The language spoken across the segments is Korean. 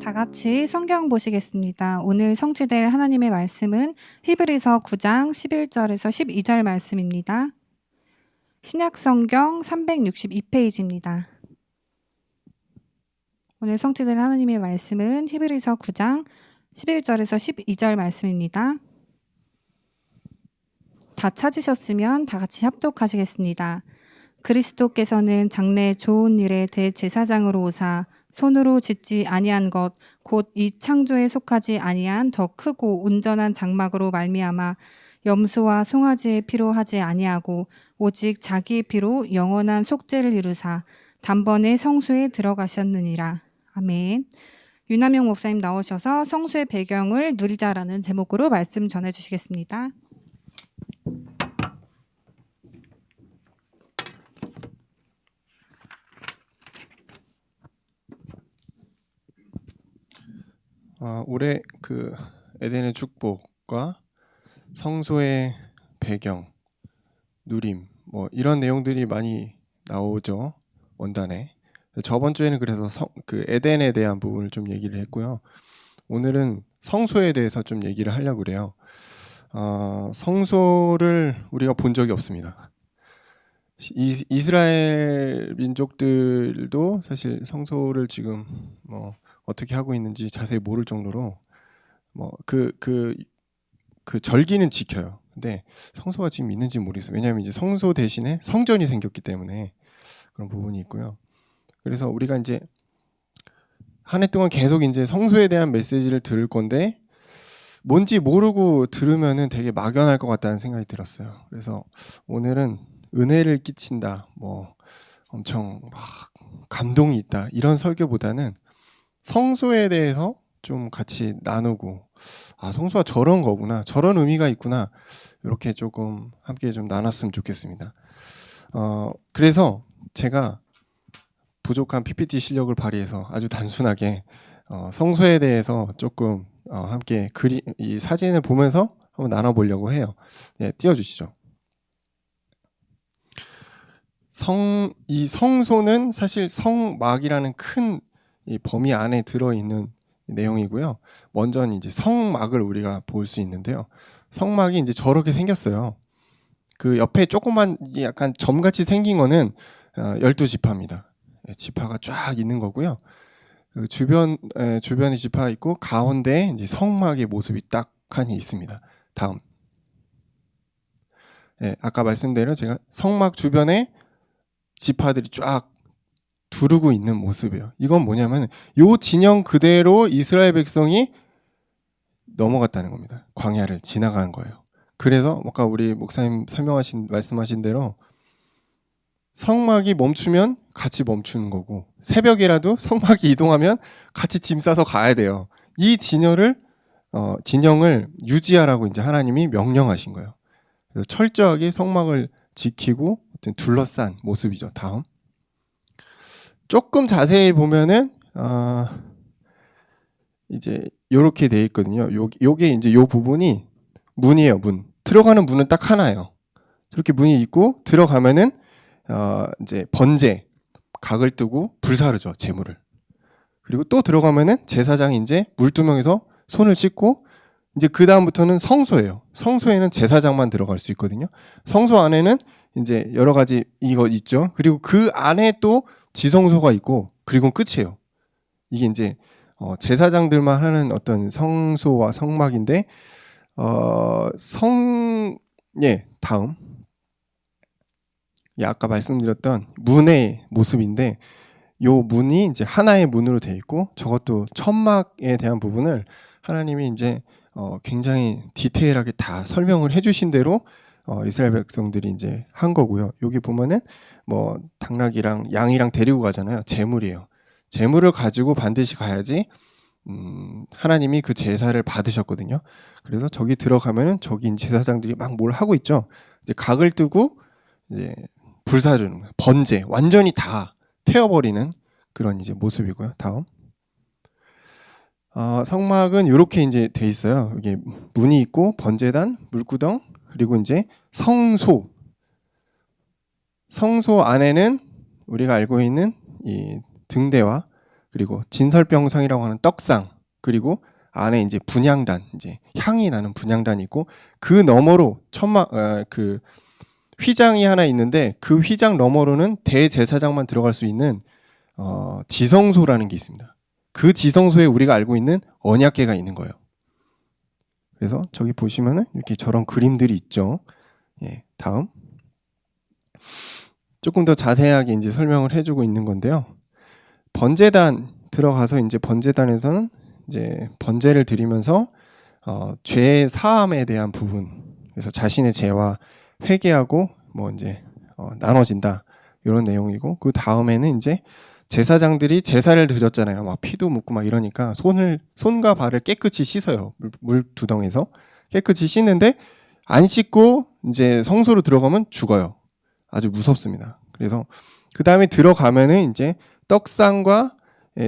다 같이 성경 보시겠습니다. 오늘 성취될 하나님의 말씀은 히브리서 9장 11절에서 12절 말씀입니다. 신약 성경 362페이지입니다. 오늘 성취될 하나님의 말씀은 히브리서 9장 11절에서 12절 말씀입니다. 다 찾으셨으면 다 같이 합독하시겠습니다. 그리스도께서는 장래 좋은 일의 대제사장으로 오사 손으로 짓지 아니한 것 곧 이 창조에 속하지 아니한 더 크고 온전한 장막으로 말미암아 염소와 송아지의 피로 하지 아니하고 오직 자기의 피로 영원한 속죄를 이루사 단번에 성소에 들어가셨느니라. 아멘. 윤하명 목사님 나오셔서 성소의 배경을 누리자라는 제목으로 말씀 전해주시겠습니다. 올해 그 에덴의 축복과 성소의 배경, 누림, 뭐 이런 내용들이 많이 나오죠, 원단에. 저번 주에는 그래서 그 에덴에 대한 부분을 좀 얘기를 했고요. 오늘은 성소에 대해서 좀 얘기를 하려고 그래요. 성소를 우리가 본 적이 없습니다. 이스라엘 민족들도 사실 성소를 지금 뭐 어떻게 하고 있는지 자세히 모를 정도로 뭐 그 절기는 지켜요. 근데 성소가 지금 있는지 모르겠어요. 왜냐하면 이제 성소 대신에 성전이 생겼기 때문에 그런 부분이 있고요. 그래서 우리가 이제 한 해 동안 계속 이제 성소에 대한 메시지를 들을 건데 뭔지 모르고 들으면은 되게 막연할 것 같다는 생각이 들었어요. 그래서 오늘은 은혜를 끼친다, 뭐 엄청 막 감동이 있다 이런 설교보다는 성소에 대해서 좀 같이 나누고, 성소가 저런 거구나, 저런 의미가 있구나, 이렇게 조금 함께 좀 나눴으면 좋겠습니다. 그래서 제가 부족한 PPT 실력을 발휘해서 아주 단순하게 성소에 대해서 조금 함께 이 사진을 보면서 한번 나눠보려고 해요. 네, 띄워주시죠. 이 성소는 사실 성막이라는 큰 이 범위 안에 들어있는 내용이고요. 먼저는 이제 성막을 우리가 볼 수 있는데요. 성막이 이제 저렇게 생겼어요. 그 옆에 조그만 약간 점같이 생긴 거는 12지파입니다. 지파가 쫙 있는 거고요. 그 주변에 지파가 있고 가운데에 이제 성막의 모습이 딱 하니 있습니다. 다음. 아까 말씀대로 제가 성막 주변에 지파들이 쫙 두르고 있는 모습이에요. 이건 뭐냐면 요 진영 그대로 이스라엘 백성이 넘어갔다는 겁니다. 광야를 지나간 거예요. 그래서 아까 우리 목사님 말씀하신 대로 성막이 멈추면 같이 멈추는 거고, 새벽이라도 성막이 이동하면 같이 짐 싸서 가야 돼요. 이 진영을 유지하라고 이제 하나님이 명령하신 거예요. 그래서 철저하게 성막을 지키고 둘러싼 모습이죠. 다음. 조금 자세히 보면은 이제 요렇게 돼 있거든요. 요게 이제 요 부분이 문이에요. 문. 들어가는 문은 딱 하나예요. 이렇게 문이 있고 들어가면은 이제 번제 각을 뜨고 불사르죠, 제물을. 그리고 또 들어가면은 제사장이 이제 물두멍에서 손을 씻고, 이제 그 다음부터는 성소예요. 성소에는 제사장만 들어갈 수 있거든요. 성소 안에는 이제 여러 가지 이거 있죠. 그리고 그 안에 또 지성소가 있고, 그리고 끝이에요. 이게 이제 제사장들만 하는 어떤 성소와 성막인데, 다음. 아까 말씀드렸던 문의 모습인데, 요 문이 이제 하나의 문으로 되어 있고, 저것도 천막에 대한 부분을 하나님이 이제 굉장히 디테일하게 다 설명을 해주신 대로 이스라엘 백성들이 이제 한 거고요. 여기 보면은 뭐 당나귀랑 양이랑 데리고 가잖아요. 제물이에요. 제물을 가지고 반드시 가야지 하나님이 그 제사를 받으셨거든요. 그래서 저기 들어가면은 저기 제사장들이 막 뭘 하고 있죠. 이제 각을 뜨고 이제 불사르는 거예요. 번제, 완전히 다 태워버리는 그런 이제 모습이고요. 다음. 성막은 이렇게 이제 돼 있어요. 이게 문이 있고 번제단, 물구덩, 그리고 이제 성소. 성소 안에는 우리가 알고 있는 이 등대와 그리고 진설병상이라고 하는 떡상, 그리고 안에 이제 분향단, 이제 향이 나는 분향단이 있고, 그 너머로 그 휘장이 하나 있는데, 그 휘장 너머로는 대제사장만 들어갈 수 있는 지성소라는 게 있습니다. 그 지성소에 우리가 알고 있는 언약궤가 있는 거예요. 그래서 저기 보시면은 이렇게 저런 그림들이 있죠. 예, 다음. 조금 더 자세하게 이제 설명을 해주고 있는 건데요. 번제단 들어가서 이제 번제단에서는 이제 번제를 드리면서 죄 사함에 대한 부분, 그래서 자신의 죄와 회개하고 뭐 이제 나눠진다 이런 내용이고, 그 다음에는 이제 제사장들이 제사를 드렸잖아요. 막 피도 묻고 막 이러니까 손과 발을 깨끗이 씻어요. 물 두덩에서 깨끗이 씻는데 안 씻고 이제 성소로 들어가면 죽어요. 아주 무섭습니다. 그래서 그 다음에 들어가면은 이제 떡상과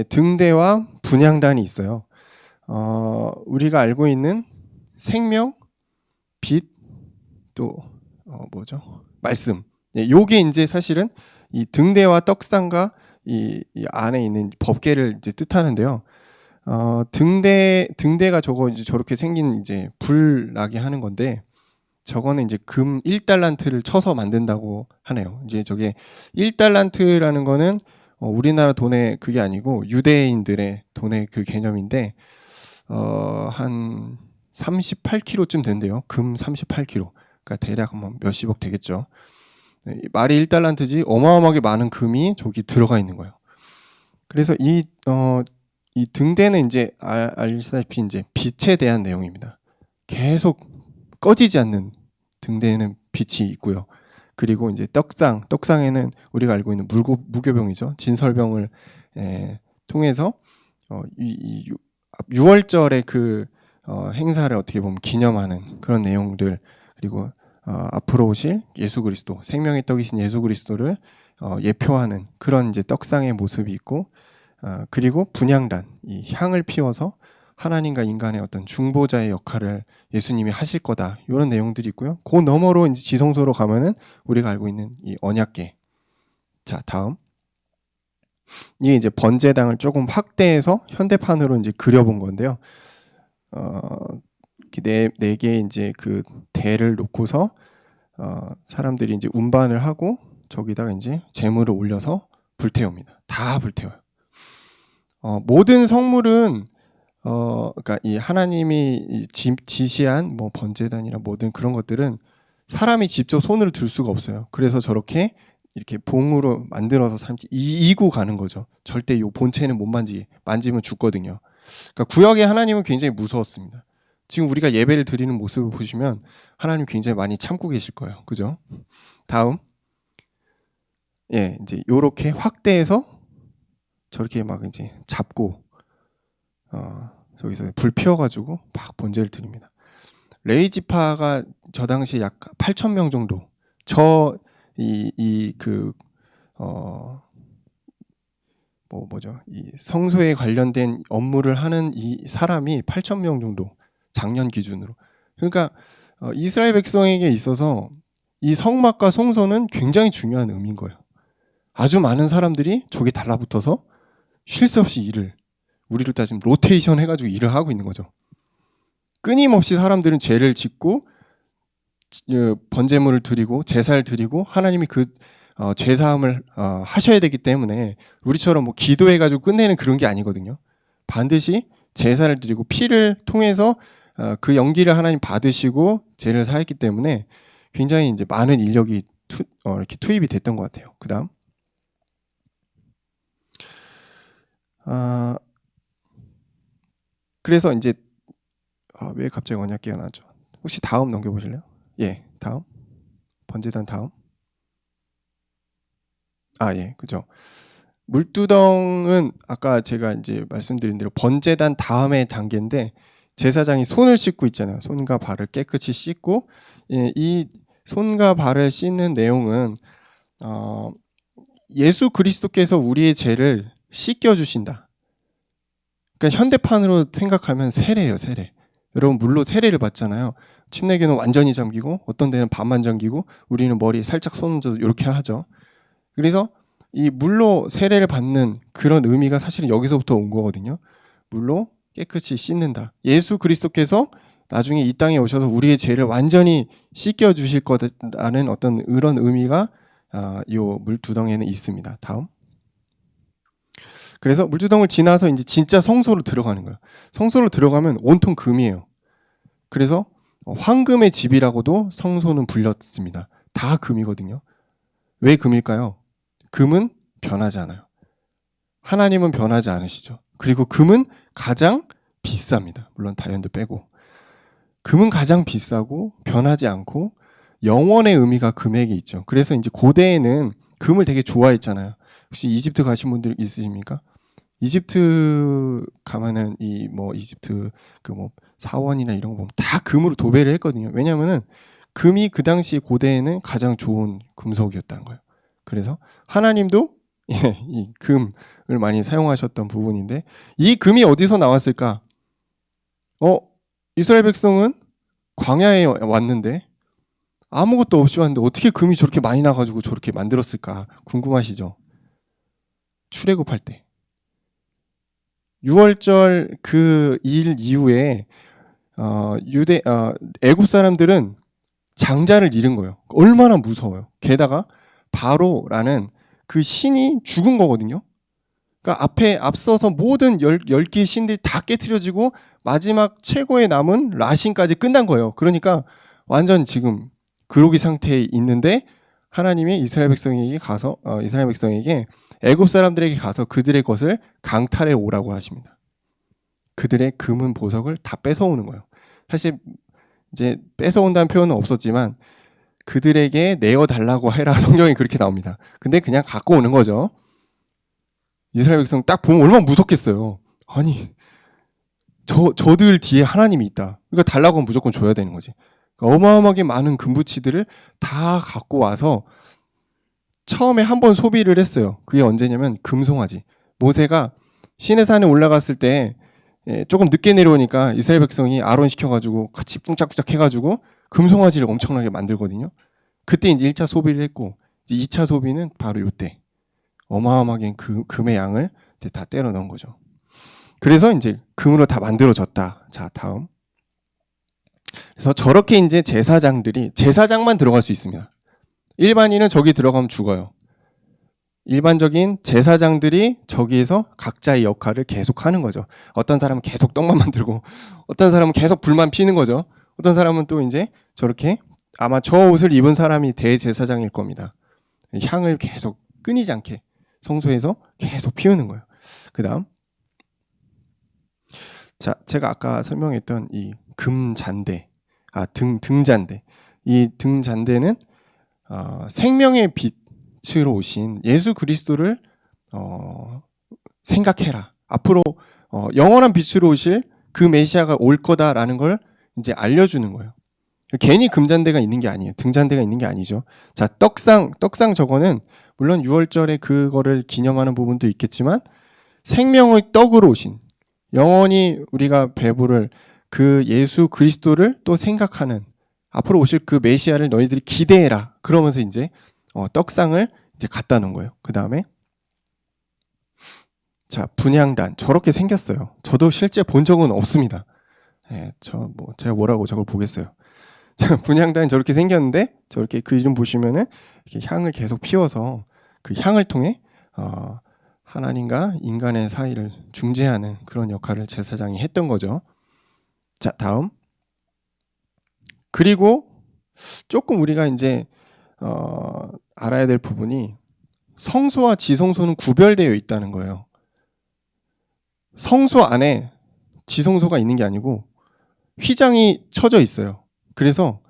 등대와 분향단이 있어요. 우리가 알고 있는 생명, 빛, 또 뭐죠? 말씀. 요게 이제 사실은 이 등대와 떡상과 이 안에 있는 법궤를 이제 뜻하는데요. 등대가 저거 이제 저렇게 생긴 이제 불 나게 하는 건데, 저거는 이제 금 1달란트를 쳐서 만든다고 하네요. 이제 저게 1달란트라는 거는 우리나라 돈의 그게 아니고 유대인들의 돈의 그 개념인데, 한 38kg쯤 된대요. 금 38kg. 그러니까 대략 뭐 몇십억 되겠죠. 말이 1달란트지 어마어마하게 많은 금이 저기 들어가 있는 거예요. 그래서 이 등대는 이제 알다시피 이제 빛에 대한 내용입니다. 계속 꺼지지 않는 등대에는 빛이 있고요. 그리고 이제 떡상에는 우리가 알고 있는 무교병이죠. 진설병을 통해서 이 6월절의 그 행사를 어떻게 보면 기념하는 그런 내용들, 그리고 앞으로 오실 예수 그리스도, 생명의 떡이신 예수 그리스도를 예표하는 그런 이제 떡상의 모습이 있고, 그리고 분향단, 이 향을 피워서 하나님과 인간의 어떤 중보자의 역할을 예수님이 하실 거다, 이런 내용들이 있고요. 그 너머로 이제 지성소로 가면은 우리가 알고 있는 이 언약궤. 자, 다음. 이게 이제 번제당을 조금 확대해서 현대판으로 이제 그려본 건데요. 네 개의 이제 그 대를 놓고서 사람들이 이제 운반을 하고 저기다가 이제 제물을 올려서 불태웁니다. 다 불태워요. 모든 성물은 그러니까 이 하나님이 지시한 뭐 번제단이나 모든 그런 것들은 사람이 직접 손을 들 수가 없어요. 그래서 저렇게 이렇게 봉으로 만들어서 사람이 이고 가는 거죠. 절대 요 본체는 못 만지면 죽거든요. 그러니까 구약의 하나님은 굉장히 무서웠습니다. 지금 우리가 예배를 드리는 모습을 보시면 하나님 굉장히 많이 참고 계실 거예요. 그죠? 다음. 예, 이제 요렇게 확대해서 저렇게 막 이제 잡고 저기서 불 피워가지고 막 번제를 드립니다. 레위 지파가 저 당시에 약 8,000명 정도. 뭐죠? 이 성소에 관련된 업무를 하는 이 사람이 8,000명 정도. 작년 기준으로. 그러니까 이스라엘 백성에게 있어서 이 성막과 성소는 굉장히 중요한 의미인 거예요. 아주 많은 사람들이 저기 달라붙어서 쉴 새 없이 우리로 따지면 로테이션 해가지고 일을 하고 있는 거죠. 끊임없이 사람들은 죄를 짓고 번제물을 드리고 제사를 드리고 하나님이 그 죄사함을 하셔야 되기 때문에 우리처럼 뭐 기도해가지고 끝내는 그런 게 아니거든요. 반드시 제사를 드리고 피를 통해서 그 연기를 하나님 받으시고 죄를 사했기 때문에 굉장히 이제 많은 인력이 이렇게 투입이 됐던 것 같아요. 그다음. 그래서 이제 왜 갑자기 언약궤가 나왔죠? 혹시 다음 넘겨보실래요? 예, 다음. 번제단 다음. 예, 그죠. 물두덩은 아까 제가 이제 말씀드린 대로 번제단 다음의 단계인데, 제사장이 손을 씻고 있잖아요. 손과 발을 깨끗이 씻고, 이 손과 발을 씻는 내용은 예수 그리스도께서 우리의 죄를 씻겨주신다. 그러니까 현대판으로 생각하면 세례예요, 세례. 여러분 물로 세례를 받잖아요. 침례교는 완전히 잠기고 어떤 데는 반만 잠기고 우리는 머리에 살짝 손 얹어서 이렇게 하죠. 그래서 이 물로 세례를 받는 그런 의미가 사실은 여기서부터 온 거거든요. 물로 깨끗이 씻는다. 예수 그리스도께서 나중에 이 땅에 오셔서 우리의 죄를 완전히 씻겨 주실 거라는 어떤 이런 의미가 이 물두덩에는 있습니다. 다음. 그래서 물두덩을 지나서 이제 진짜 성소로 들어가는 거예요. 성소로 들어가면 온통 금이에요. 그래서 황금의 집이라고도 성소는 불렸습니다. 다 금이거든요. 왜 금일까요? 금은 변하지 않아요. 하나님은 변하지 않으시죠. 그리고 금은 가장 비쌉니다. 물론 다이아몬드 빼고. 금은 가장 비싸고 변하지 않고 영원의 의미가 금에게 있죠. 그래서 이제 고대에는 금을 되게 좋아했잖아요. 혹시 이집트 가신 분들 있으십니까? 이집트 가면은 이집트 사원이나 이런 거 보면 다 금으로 도배를 했거든요. 왜냐면은 금이 그 당시 고대에는 가장 좋은 금속이었다는 거예요. 그래서 하나님도 이 금을 많이 사용하셨던 부분인데 이 금이 어디서 나왔을까? 이스라엘 백성은 광야에 왔는데 아무것도 없이 왔는데 어떻게 금이 저렇게 많이 나가지고 저렇게 만들었을까? 궁금하시죠? 출애굽할 때 6월절 그 일 이후에 애굽 사람들은 장자를 잃은 거예요. 얼마나 무서워요. 게다가 바로라는 그 신이 죽은 거거든요. 그러니까 앞서서 모든 10개의 신들이 다 깨트려지고 마지막 최고의 남은 라신까지 끝난 거예요. 그러니까 완전 지금 그러기 상태에 있는데 하나님이 이스라엘 백성에게 애굽 사람들에게 가서 그들의 것을 강탈해 오라고 하십니다. 그들의 금은 보석을 다 뺏어오는 거예요. 사실 이제 뺏어온다는 표현은 없었지만 그들에게 내어달라고 해라 성경에 그렇게 나옵니다. 근데 그냥 갖고 오는 거죠. 이스라엘 백성 딱 보면 얼마나 무섭겠어요. 아니 저들 뒤에 하나님이 있다. 그러니까 달라고 하면 무조건 줘야 되는 거지. 그러니까 어마어마하게 많은 금부치들을 다 갖고 와서 처음에 한 번 소비를 했어요. 그게 언제냐면 금송아지. 모세가 시내산에 올라갔을 때 조금 늦게 내려오니까 이스라엘 백성이 아론 시켜가지고 같이 뿡짝뿡짝 해가지고 금송아지를 엄청나게 만들거든요. 그때 이제 1차 소비를 했고 이제 2차 소비는 바로 이때 어마어마하게 금의 양을 이제 다 때려 넣은 거죠. 그래서 이제 금으로 다 만들어졌다. 자, 다음. 그래서 저렇게 이제 제사장만 들어갈 수 있습니다. 일반인은 저기 들어가면 죽어요. 일반적인 제사장들이 저기에서 각자의 역할을 계속 하는 거죠. 어떤 사람은 계속 떡만 만들고, 어떤 사람은 계속 불만 피는 거죠. 어떤 사람은 또 이제 저렇게 아마 저 옷을 입은 사람이 대제사장일 겁니다. 향을 계속 끊이지 않게 성소에서 계속 피우는 거예요. 그 다음. 자, 제가 아까 설명했던 이 금잔대, 등잔대. 이 등잔대는 생명의 빛으로 오신 예수 그리스도를 생각해라. 앞으로 영원한 빛으로 오실 그 메시아가 올 거다라는 걸 이제 알려주는 거예요. 괜히 금잔대가 있는 게 아니에요. 등잔대가 있는 게 아니죠. 자, 떡상 저거는 물론 6월절에 그거를 기념하는 부분도 있겠지만 생명의 떡으로 오신 영원히 우리가 배부를 그 예수 그리스도를 또 생각하는 앞으로 오실 그 메시아를 너희들이 기대해라. 그러면서 이제 떡상을 이제 갖다 놓은 거예요. 그 다음에 자, 분향단 저렇게 생겼어요. 저도 실제 본 적은 없습니다. 제가 뭐라고 저걸 보겠어요. 분향단이 저렇게 생겼는데 저렇게 그 이름 보시면은 이렇게 향을 계속 피워서 그 향을 통해 하나님과 인간의 사이를 중재하는 그런 역할을 제사장이 했던 거죠. 자, 다음. 그리고 조금 우리가 이제 알아야 될 부분이 성소와 지성소는 구별되어 있다는 거예요. 성소 안에 지성소가 있는 게 아니고 휘장이 쳐져 있어요. 그래서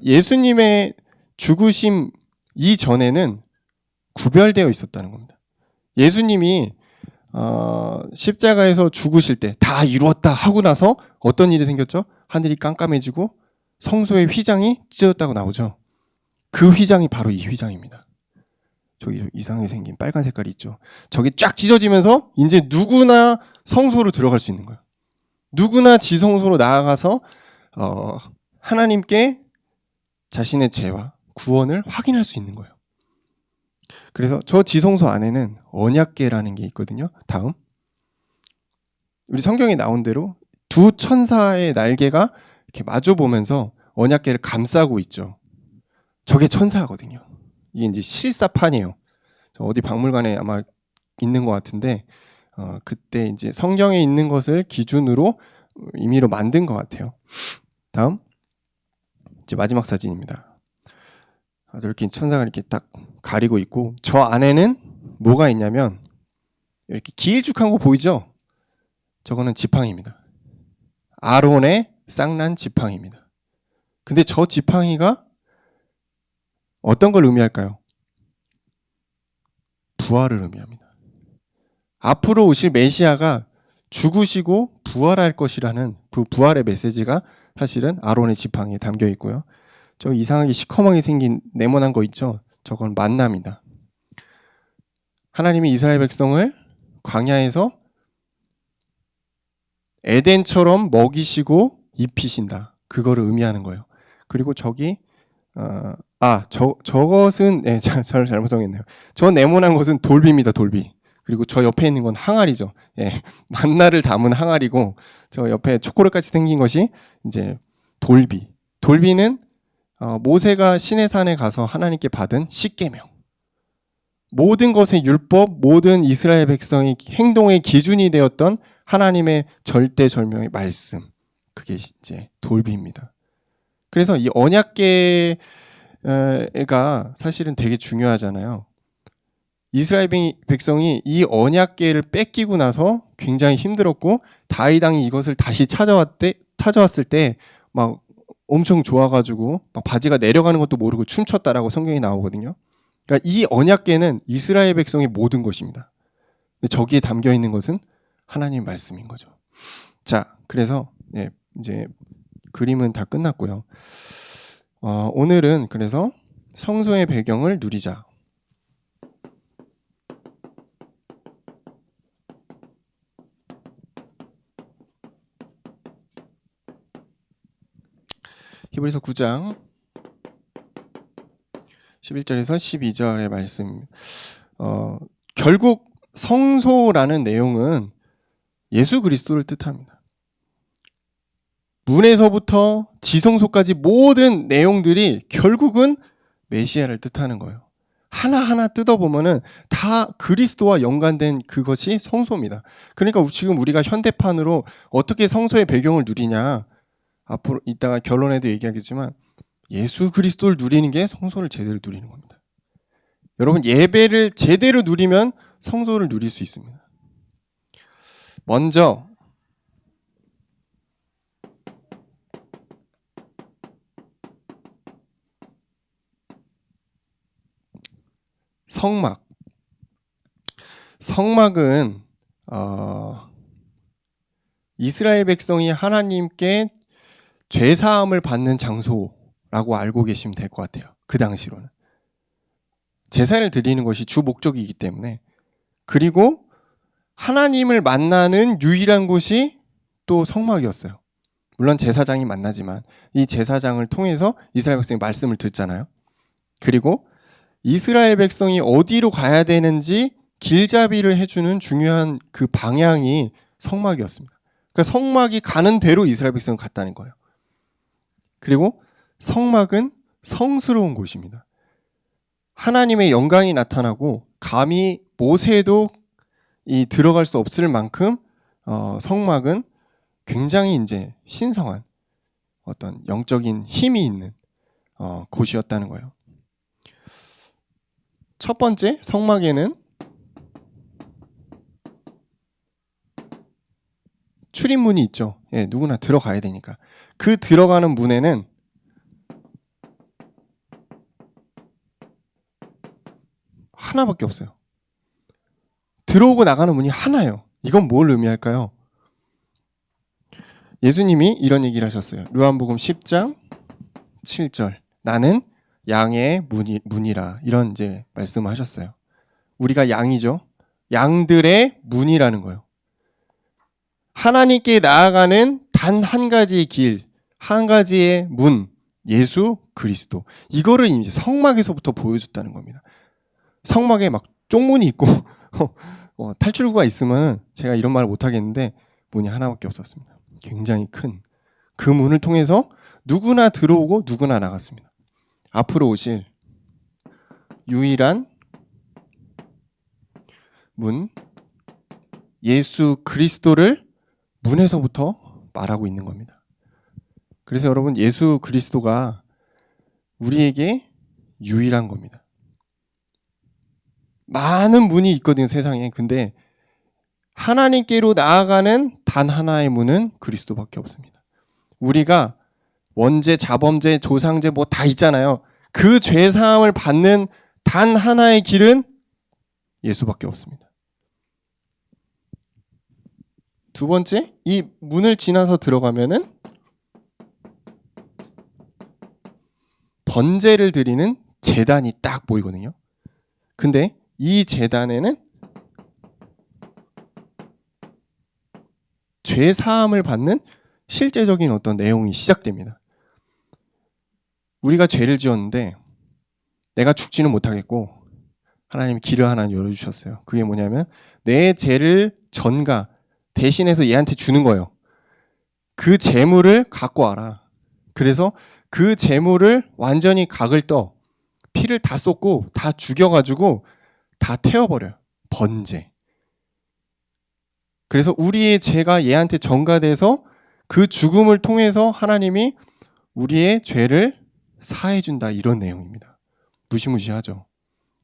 예수님의 죽으심 이전에는 구별되어 있었다는 겁니다. 예수님이 십자가에서 죽으실 때 다 이루었다 하고 나서 어떤 일이 생겼죠? 하늘이 깜깜해지고 성소의 휘장이 찢어졌다고 나오죠. 그 휘장이 바로 이 휘장입니다. 저기 이상하게 생긴 빨간 색깔이 있죠. 저기 쫙 찢어지면서 이제 누구나 성소로 들어갈 수 있는 거예요. 누구나 지성소로 나아가서 하나님께 자신의 죄와 구원을 확인할 수 있는 거예요. 그래서 저 지성소 안에는 언약궤라는 게 있거든요. 다음. 우리 성경에 나온 대로 두 천사의 날개가 이렇게 마주 보면서 언약궤를 감싸고 있죠. 저게 천사거든요. 이게 이제 실사판이에요. 어디 박물관에 아마 있는 것 같은데, 그때 이제 성경에 있는 것을 기준으로 임의로 만든 것 같아요. 다음. 이제 마지막 사진입니다. 이렇게 천사가 이렇게 딱 가리고 있고, 저 안에는 뭐가 있냐면, 이렇게 길쭉한 거 보이죠? 저거는 지팡이입니다. 아론의 쌍난 지팡이입니다. 근데 저 지팡이가 어떤 걸 의미할까요? 부활을 의미합니다. 앞으로 오실 메시아가 죽으시고 부활할 것이라는 그 부활의 메시지가 사실은 아론의 지팡이에 담겨 있고요. 저 이상하게 시커멓게 생긴 네모난 거 있죠? 저건 만나입니다. 하나님이 이스라엘 백성을 광야에서 에덴처럼 먹이시고 입히신다. 그거를 의미하는 거예요. 그리고 저기 저것은 잘 잘못 정했네요. 저 네모난 것은 돌비입니다. 돌비. 그리고 저 옆에 있는 건 항아리죠. 만나를 담은 항아리고, 저 옆에 초콜릿같이 생긴 것이 이제 돌비. 돌비는 모세가 시내산에 가서 하나님께 받은 십계명. 모든 것의 율법, 모든 이스라엘 백성의 행동의 기준이 되었던 하나님의 절대절명의 말씀. 그게 이제 돌비입니다. 그래서 이 언약궤가 사실은 되게 중요하잖아요. 이스라엘 백성이 이 언약궤를 뺏기고 나서 굉장히 힘들었고, 다윗 왕이 이것을 다시 찾아왔을 때 막 엄청 좋아가지고 막 바지가 내려가는 것도 모르고 춤췄다라고 성경이 나오거든요. 그러니까 이 언약궤는 이스라엘 백성의 모든 것입니다. 근데 저기에 담겨 있는 것은 하나님 말씀인 거죠. 자, 그래서 이제 그림은 다 끝났고요. 오늘은 그래서 성소의 배경을 누리자. 히브리서 9장 11절에서 12절의 말씀. 결국 성소라는 내용은 예수 그리스도를 뜻합니다. 문에서부터 지성소까지 모든 내용들이 결국은 메시아를 뜻하는 거예요. 하나하나 뜯어보면은 다 그리스도와 연관된 그것이 성소입니다. 그러니까 지금 우리가 현대판으로 어떻게 성소의 배경을 누리냐, 앞으로 이따가 결론에도 얘기하겠지만 예수 그리스도를 누리는 게 성소를 제대로 누리는 겁니다. 여러분, 예배를 제대로 누리면 성소를 누릴 수 있습니다. 먼저 성막은 이스라엘 백성이 하나님께 죄사함을 받는 장소라고 알고 계시면 될 것 같아요. 그 당시로는 제사를 드리는 것이 주 목적이기 때문에, 그리고 하나님을 만나는 유일한 곳이 또 성막이었어요. 물론 제사장이 만나지만 이 제사장을 통해서 이스라엘 백성이 말씀을 듣잖아요. 그리고 이스라엘 백성이 어디로 가야 되는지 길잡이를 해주는 중요한 그 방향이 성막이었습니다. 그러니까 성막이 가는 대로 이스라엘 백성은 갔다는 거예요. 그리고 성막은 성스러운 곳입니다. 하나님의 영광이 나타나고 감히 모세도 들어갈 수 없을 만큼 성막은 굉장히 이제 신성한 어떤 영적인 힘이 있는 곳이었다는 거예요. 첫 번째, 성막에는 출입문이 있죠. 누구나 들어가야 되니까. 그 들어가는 문에는 하나밖에 없어요. 들어오고 나가는 문이 하나예요. 이건 뭘 의미할까요? 예수님이 이런 얘기를 하셨어요. 요한복음 10장 7절. 나는 양의 문이라. 이런 이제 말씀을 하셨어요. 우리가 양이죠. 양들의 문이라는 거예요. 하나님께 나아가는 단 한 가지의 길, 한 가지의 문, 예수 그리스도. 이거를 이제 성막에서부터 보여줬다는 겁니다. 성막에 막 쪽문이 있고 탈출구가 있으면 제가 이런 말을 못 하겠는데 문이 하나밖에 없었습니다. 굉장히 큰 그 문을 통해서 누구나 들어오고 누구나 나갔습니다. 앞으로 오실 유일한 문, 예수 그리스도를 문에서부터 말하고 있는 겁니다. 그래서 여러분, 예수 그리스도가 우리에게 유일한 겁니다. 많은 문이 있거든요, 세상에. 근데 하나님께로 나아가는 단 하나의 문은 그리스도밖에 없습니다. 우리가 원죄, 자범죄, 조상죄 뭐 다 있잖아요. 그 죄사함을 받는 단 하나의 길은 예수밖에 없습니다. 두 번째, 이 문을 지나서 들어가면은 번제를 드리는 제단이 딱 보이거든요. 근데 이 제단에는 죄 사함을 받는 실제적인 어떤 내용이 시작됩니다. 우리가 죄를 지었는데 내가 죽지는 못하겠고 하나님이 길을 하나 열어주셨어요. 그게 뭐냐면 내 죄를 전가 대신해서 얘한테 주는 거예요. 그 재물을 갖고 와라. 그래서 그 재물을 완전히 각을 떠 피를 다 쏟고 다 죽여가지고 다 태워버려요. 번제. 그래서 우리의 죄가 얘한테 전가돼서 그 죽음을 통해서 하나님이 우리의 죄를 사해준다, 이런 내용입니다. 무시무시하죠.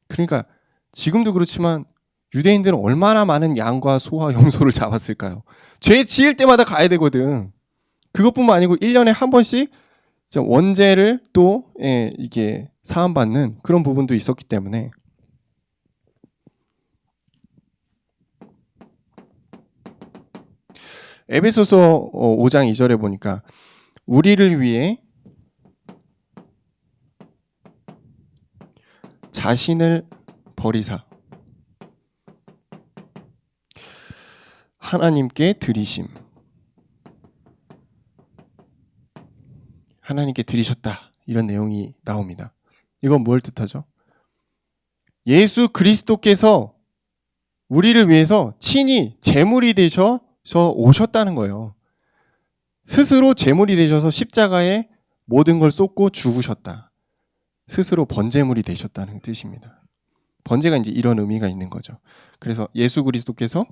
그러니까 지금도 그렇지만 유대인들은 얼마나 많은 양과 소와 염소를 잡았을까요? 죄 지을 때마다 가야 되거든. 그것뿐만 아니고 1년에 한 번씩 원죄를 또 이게 사함받는 그런 부분도 있었기 때문에 에베소서 5장 2절에 보니까 우리를 위해 자신을 버리사 하나님께 드리심, 하나님께 드리셨다, 이런 내용이 나옵니다. 이건 뭘 뜻하죠? 예수 그리스도께서 우리를 위해서 친히 제물이 되셔서 오셨다는 거예요. 스스로 제물이 되셔서 십자가에 모든 걸 쏟고 죽으셨다. 스스로 번제물이 되셨다는 뜻입니다. 번제가 이제 이런 의미가 있는 거죠. 그래서 예수 그리스도께서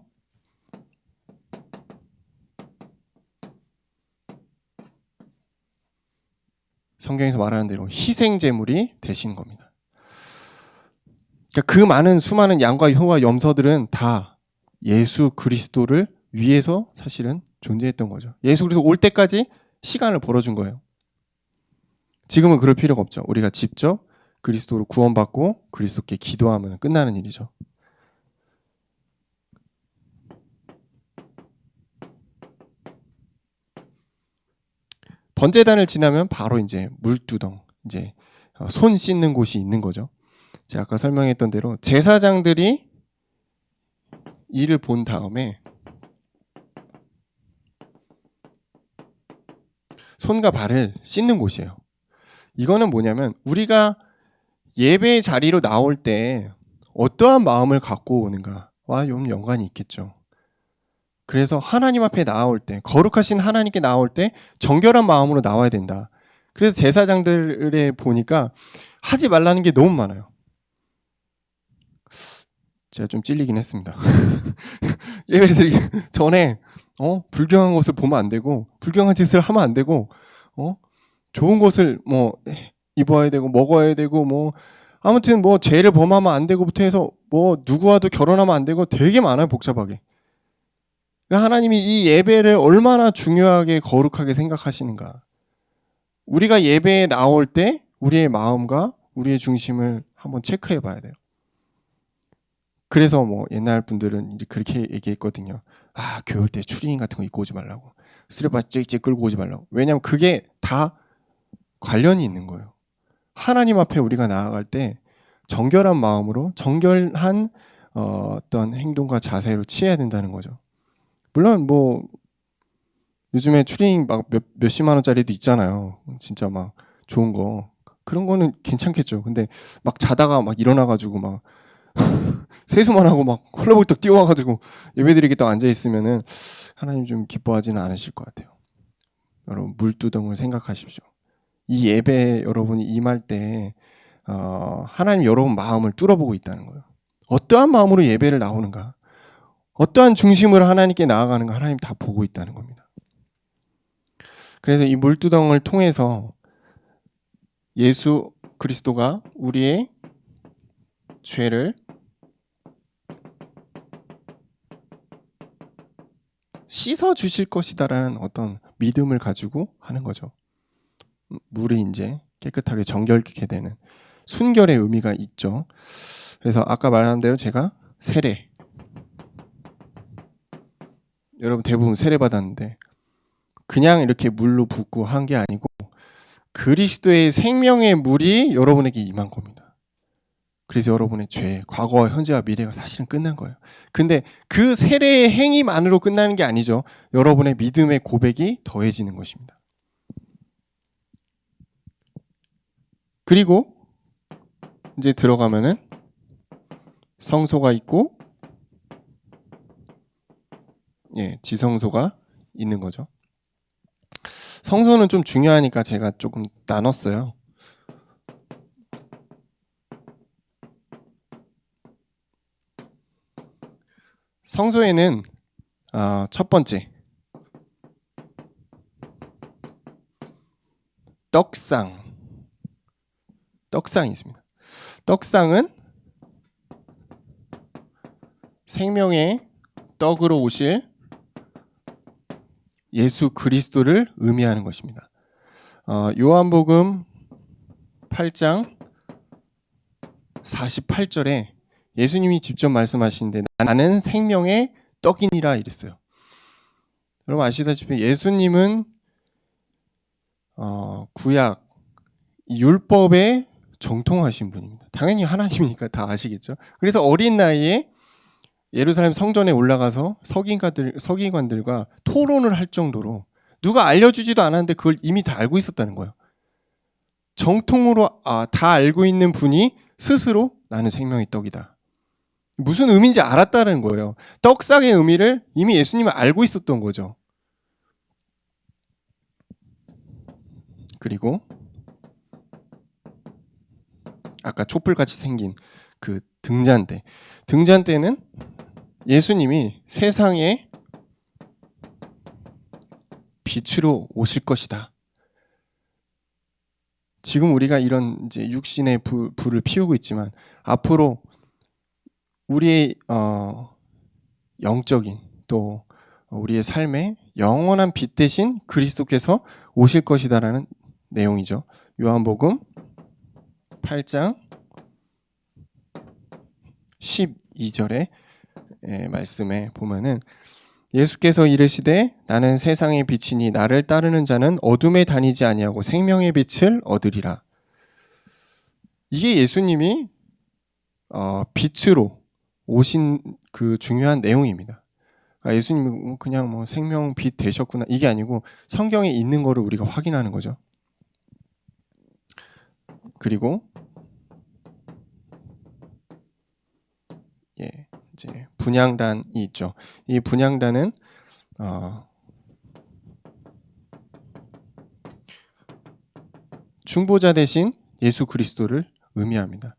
성경에서 말하는 대로 희생 제물이 되신 겁니다. 그러니까 그 많은 수많은 양과 소와 염소들은 다 예수 그리스도를 위해서 사실은 존재했던 거죠. 예수 그리스도 올 때까지 시간을 벌어준 거예요. 지금은 그럴 필요가 없죠. 우리가 직접 그리스도로 구원받고 그리스도께 기도하면 끝나는 일이죠. 번제단을 지나면 바로 이제 물두덩, 이제 손 씻는 곳이 있는 거죠. 제가 아까 설명했던 대로 제사장들이 이를 본 다음에 손과 발을 씻는 곳이에요. 이거는 뭐냐면 우리가 예배의 자리로 나올 때 어떠한 마음을 갖고 오는가와 좀 연관이 있겠죠. 그래서 하나님 앞에 나올 때, 거룩하신 하나님께 나올 때 정결한 마음으로 나와야 된다. 그래서 제사장들에 보니까 하지 말라는 게 너무 많아요. 제가 좀 찔리긴 했습니다. 예배드리기 전에 불경한 것을 보면 안 되고, 불경한 짓을 하면 안 되고, 좋은 것을 뭐 입어야 되고 먹어야 되고 뭐 아무튼 뭐 죄를 범하면 안 되고부터 해서 뭐 누구와도 결혼하면 안 되고 되게 많아요, 복잡하게. 그러니까 하나님이 이 예배를 얼마나 중요하게 거룩하게 생각하시는가. 우리가 예배에 나올 때 우리의 마음과 우리의 중심을 한번 체크해 봐야 돼요. 그래서 뭐 옛날 분들은 이제 그렇게 얘기했거든요. 아, 교회 올 때 추리닝 같은 거 입고 오지 말라고. 스레바 찍찍 끌고 오지 말라고. 왜냐하면 그게 다 관련이 있는 거예요. 하나님 앞에 우리가 나아갈 때 정결한 마음으로 정결한 어떤 행동과 자세로 취해야 된다는 거죠. 물론 뭐 요즘에 추리닝 막 몇십만 원짜리도 있잖아요. 진짜 막 좋은 거. 그런 거는 괜찮겠죠. 근데 막 자다가 막 일어나가지고 막 세수만 하고 막 헐레벌떡 뛰어와가지고 예배드리겠다고 앉아 있으면은 하나님 좀 기뻐하지는 않으실 것 같아요. 여러분 물두덩을 생각하십시오. 이 예배 여러분이 임할 때 하나님 여러분 마음을 뚫어보고 있다는 거예요. 어떠한 마음으로 예배를 나오는가, 어떠한 중심으로 하나님께 나아가는가 하나님 다 보고 있다는 겁니다. 그래서 이 물두덩을 통해서 예수 그리스도가 우리의 죄를 씻어 주실 것이다라는 어떤 믿음을 가지고 하는 거죠. 물이 이제 깨끗하게 정결케 되는 순결의 의미가 있죠. 그래서 아까 말한 대로 제가 세례, 여러분 대부분 세례 받았는데 그냥 이렇게 물로 붓고 한 게 아니고 그리스도의 생명의 물이 여러분에게 임한 겁니다. 그래서 여러분의 죄, 과거와 현재와 미래가 사실은 끝난 거예요. 근데 그 세례의 행위만으로 끝나는 게 아니죠. 여러분의 믿음의 고백이 더해지는 것입니다. 그리고 이제 들어가면은 성소가 있고 지성소가 있는 거죠. 성소는 좀 중요하니까 제가 조금 나눴어요. 성소에는 첫 번째 떡상이 있습니다. 떡상은 생명의 떡으로 오실 예수 그리스도를 의미하는 것입니다. 요한복음 8장 48절에 예수님이 직접 말씀하시는데 나는 생명의 떡이니라 이랬어요. 여러분 아시다시피 예수님은 구약 율법에 정통하신 분입니다. 당연히 하나님이니까 다 아시겠죠. 그래서 어린 나이에 예루살렘 성전에 올라가서 서기관들과 토론을 할 정도로 누가 알려주지도 않았는데 그걸 이미 다 알고 있었다는 거예요. 정통으로 다 알고 있는 분이 스스로 나는 생명의 떡이다. 무슨 의미인지 알았다는 거예요. 떡상의 의미를 이미 예수님은 알고 있었던 거죠. 그리고 아까 촛불같이 생긴 그 등잔대는 예수님이 세상에 빛으로 오실 것이다. 지금 우리가 이런 이제 육신의 불을 피우고 있지만 앞으로 우리의 영적인 또 우리의 삶에 영원한 빛 대신 그리스도께서 오실 것이다라는 내용이죠. 요한복음 8장 12절의 말씀에 보면은 예수께서 이르시되 나는 세상의 빛이니 나를 따르는 자는 어둠에 다니지 아니하고 생명의 빛을 얻으리라. 이게 예수님이 빛으로 오신 그 중요한 내용입니다. 예수님이 그냥 생명 빛 되셨구나 이게 아니고 성경에 있는 거를 우리가 확인하는 거죠. 그리고 이제 분향단이 있죠. 이 분향단은 중보자 대신 예수 그리스도를 의미합니다.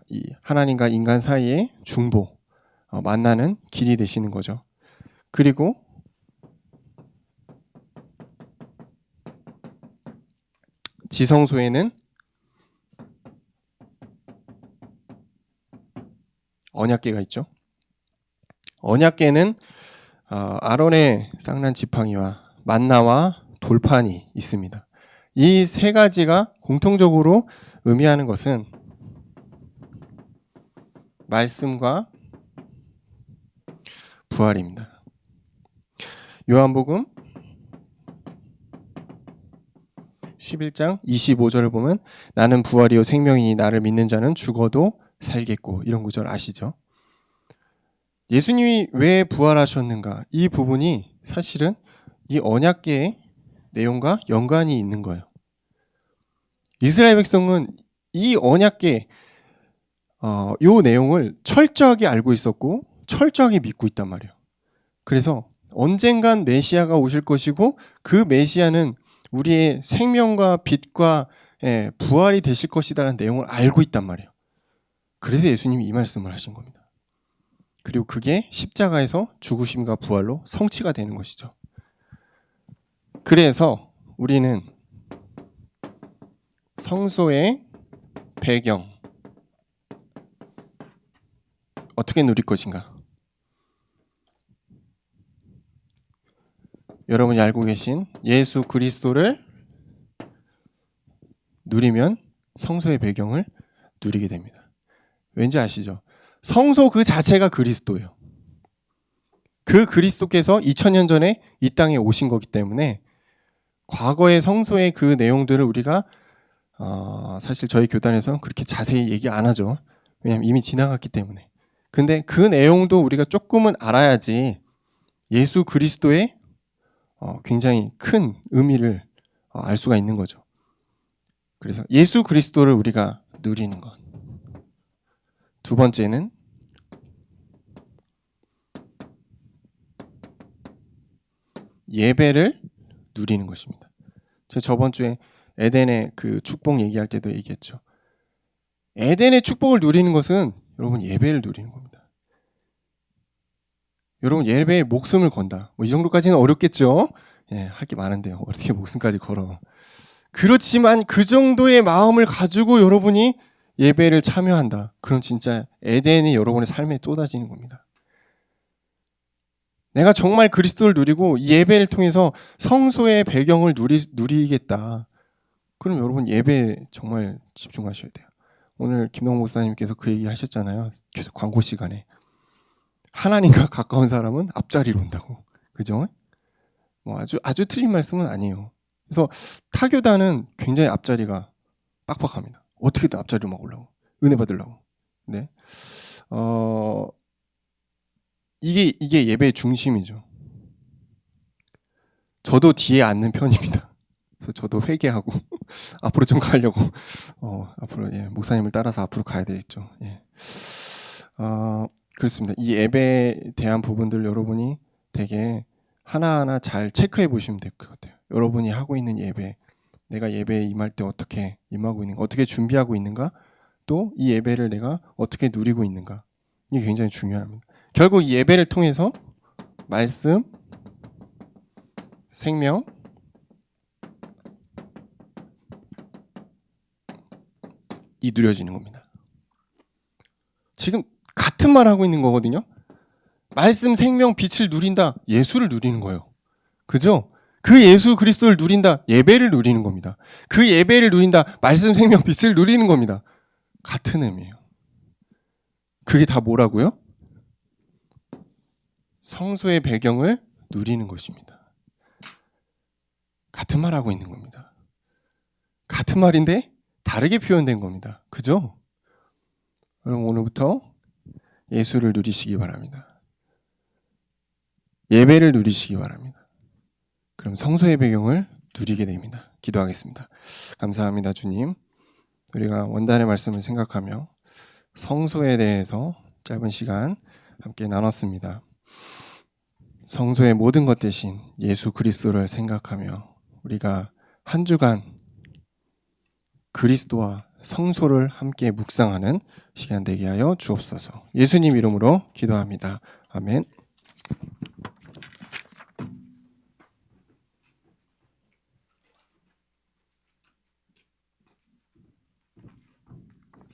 이 하나님과 인간 사이의 중보, 만나는 길이 되시는 거죠. 그리고 지성소에는 언약궤가 있죠. 언약궤는 아론의 쌍난 지팡이와 만나와 돌판이 있습니다. 이 세 가지가 공통적으로 의미하는 것은 말씀과 부활입니다. 요한복음 11장 25절을 보면 나는 부활이요 생명이니 나를 믿는 자는 죽어도 살겠고 이런 구절 아시죠? 예수님이 왜 부활하셨는가? 이 부분이 사실은 이 언약궤의 내용과 연관이 있는 거예요. 이스라엘 백성은 이 언약궤 요 내용을 철저하게 알고 있었고 철저하게 믿고 있단 말이에요. 그래서 언젠간 메시아가 오실 것이고 그 메시아는 우리의 생명과 빛과 부활이 되실 것이다라는 내용을 알고 있단 말이에요. 그래서 예수님이 이 말씀을 하신 겁니다. 그리고 그게 십자가에서 죽으심과 부활로 성취가 되는 것이죠. 그래서 우리는 성소의 배경 어떻게 누릴 것인가? 여러분이 알고 계신 예수 그리스도를 누리면 성소의 배경을 누리게 됩니다. 왠지 아시죠? 성소 그 자체가 그리스도예요. 그 그리스도께서 2000년 전에 이 땅에 오신 거기 때문에 과거의 성소의 그 내용들을 우리가 사실 저희 교단에서는 그렇게 자세히 얘기 안 하죠. 왜냐하면 이미 지나갔기 때문에. 근데 그 내용도 우리가 조금은 알아야지 예수 그리스도의 굉장히 큰 의미를 알 수가 있는 거죠. 그래서 예수 그리스도를 우리가 누리는 것. 두 번째는 예배를 누리는 것입니다. 제가 저번 주에 에덴의 그 축복 얘기할 때도 얘기했죠. 에덴의 축복을 누리는 것은 여러분 예배를 누리는 겁니다. 여러분 예배에 목숨을 건다. 뭐 이 정도까지는 어렵겠죠. 할 게 많은데요. 어떻게 목숨까지 걸어. 그렇지만 그 정도의 마음을 가지고 여러분이 예배를 참여한다. 그럼 진짜 에덴이 여러분의 삶에 쏟아지는 겁니다. 내가 정말 그리스도를 누리고 이 예배를 통해서 성소의 배경을 누리겠다. 그럼 여러분 예배에 정말 집중하셔야 돼요. 오늘 김동 목사님께서 그 얘기 하셨잖아요. 계속 광고 시간에. 하나님과 가까운 사람은 앞자리로 온다고. 그죠? 뭐 아주 틀린 말씀은 아니에요. 그래서 타교단은 굉장히 앞자리가 빡빡합니다. 어떻게든 앞자리로 막 올라오고 은혜 받으려고. 네. 이게 예배의 중심이죠. 저도 뒤에 앉는 편입니다. 그래서 저도 회개하고 앞으로 좀 가려고 앞으로 목사님을 따라서 앞으로 가야 되겠죠. 그렇습니다. 이 예배에 대한 부분들 여러분이 되게 하나하나 잘 체크해 보시면 될 것 같아요. 여러분이 하고 있는 예배, 내가 예배에 임할 때 어떻게 임하고 있는가, 어떻게 준비하고 있는가, 또 이 예배를 내가 어떻게 누리고 있는가, 이게 굉장히 중요합니다. 결국 이 예배를 통해서 말씀, 생명, 이 누려지는 겁니다. 지금 같은 말 하고 있는 거거든요. 말씀, 생명, 빛을 누린다. 예수를 누리는 거예요. 그죠? 그 예수 그리스도를 누린다. 예배를 누리는 겁니다. 그 예배를 누린다. 말씀, 생명, 빛을 누리는 겁니다. 같은 의미예요. 그게 다 뭐라고요? 성소의 배경을 누리는 것입니다. 같은 말 하고 있는 겁니다. 같은 말인데 다르게 표현된 겁니다. 그죠? 여러분 오늘부터 예수를 누리시기 바랍니다. 예배를 누리시기 바랍니다. 그럼 성소의 배경을 누리게 됩니다. 기도하겠습니다. 감사합니다, 주님. 우리가 원단의 말씀을 생각하며 성소에 대해서 짧은 시간 함께 나눴습니다. 성소의 모든 것 대신 예수 그리스도를 생각하며 우리가 한 주간 그리스도와 성소를 함께 묵상하는 시간 되게 하여 주옵소서. 예수님 이름으로 기도합니다. 아멘.